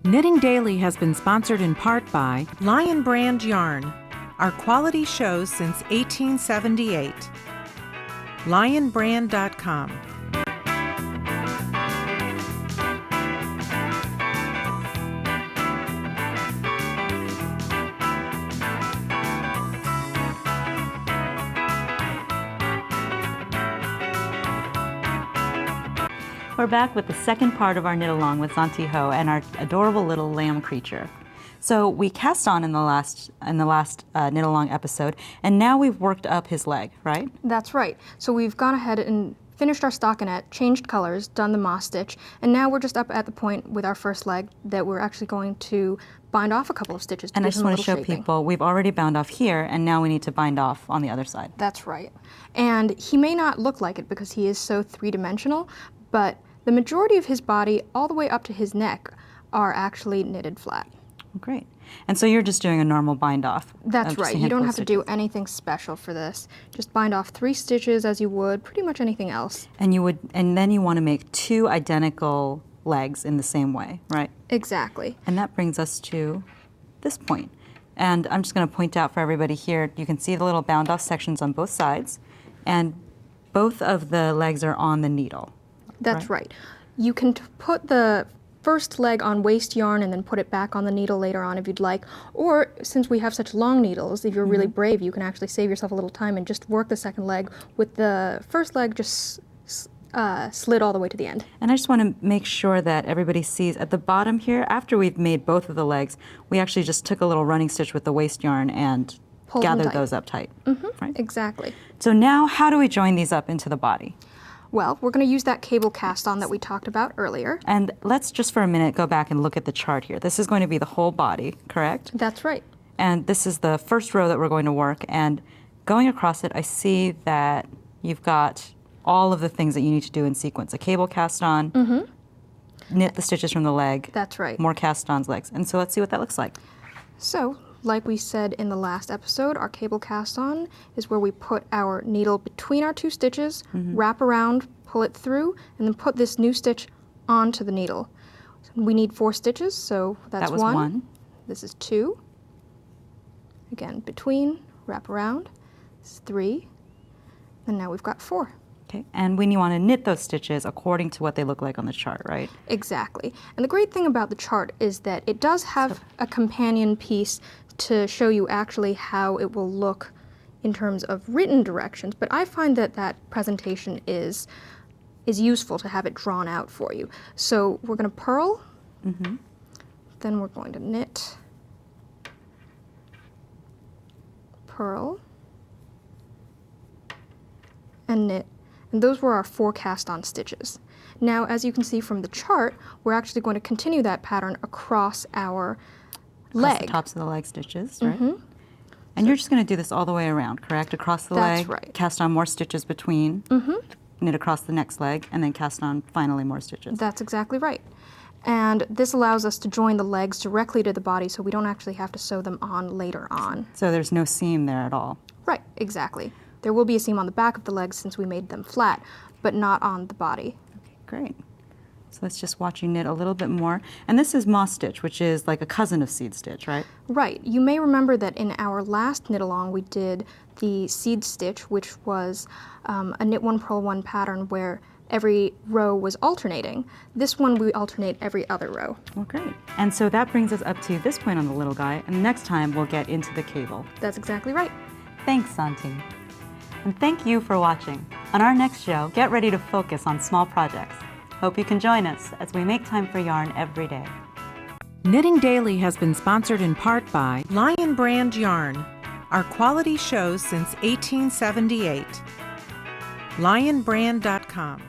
Knitting Daily has been sponsored in part by Lion Brand Yarn, our quality shows since 1878. LionBrand.com. We're back with the second part of our knit along with Zontee and our adorable little lamb creature. So we cast on in the last knit along episode, and now we've worked up his leg, right? That's right. So we've gone ahead and finished our stockinette, changed colors, done the moss stitch, and now we're just up at the point with our first leg that we're actually going to bind off a couple of stitches to and give I just him a want to little show shaping. people we've already bound off here, and now we need to bind off on the other side. That's right. And he may not look like it because he is so three-dimensional, but the majority of his body, all the way up to his neck, are actually knitted flat. Great. And so you're just doing a normal bind off. That's right. You don't have to do anything special for this. Just bind off 3 stitches as you would pretty much anything else. And then you want to make 2 identical legs in the same way, right? Exactly. And that brings us to this point. And I'm just going to point out for everybody here, you can see the little bound off sections on both sides, and both of the legs are on the needle. That's right. You can put the first leg on waste yarn and then put it back on the needle later on if you'd like. Or, since we have such long needles, if you're really brave, you can actually save yourself a little time and just work the second leg with the first leg just slid all the way to the end. And I just want to make sure that everybody sees at the bottom here, after we've made both of the legs, we actually just took a little running stitch with the waste yarn and gathered those up tight. Right? Exactly. So now, how do we join these up into the body? Well, we're going to use that cable cast on that we talked about earlier. And let's just for a minute go back and look at the chart here. This is going to be the whole body, correct? That's right. And this is the first row that we're going to work. And going across it, I see that you've got all of the things that you need to do in sequence. A cable cast on, knit the stitches from the leg. That's right. More cast ons legs. And so let's see what that looks like. So, like we said in the last episode, our cable cast on is where we put our needle between our 2 stitches, wrap around, pull it through, and then put this new stitch onto the needle. We need 4 stitches, so that's that was 1. This is 2. Again, between, wrap around. This is 3. And now we've got 4. Okay, and we want to knit those stitches according to what they look like on the chart, right? Exactly. And the great thing about the chart is that it does have a companion piece to show you actually how it will look in terms of written directions, but I find that that presentation is useful to have it drawn out for you. So we're going to purl, then we're going to knit, purl, and knit. And those were our 4 cast-on stitches. Now, as you can see from the chart, we're actually going to continue that pattern across our leg. Across the tops of the leg stitches, right? And you're just going to do this all the way around, correct? Across the leg, That's right. Cast on more stitches between, knit across the next leg, and then cast on finally more stitches. That's exactly right. And this allows us to join the legs directly to the body so we don't actually have to sew them on later on. So there's no seam there at all. Right, exactly. There will be a seam on the back of the legs since we made them flat, but not on the body. Okay, great. So let's just watch you knit a little bit more. And this is moss stitch, which is like a cousin of seed stitch, right? Right. You may remember that in our last knit along we did the seed stitch, which was a knit 1 purl 1 pattern where every row was alternating. This one we alternate every other row. Well, great. And so that brings us up to this point on the little guy, and next time we'll get into the cable. That's exactly right. Thanks, Zontee. And thank you for watching. On our next show, get ready to focus on small projects. Hope you can join us as we make time for yarn every day. Knitting Daily has been sponsored in part by Lion Brand Yarn, our quality shows since 1878. LionBrand.com.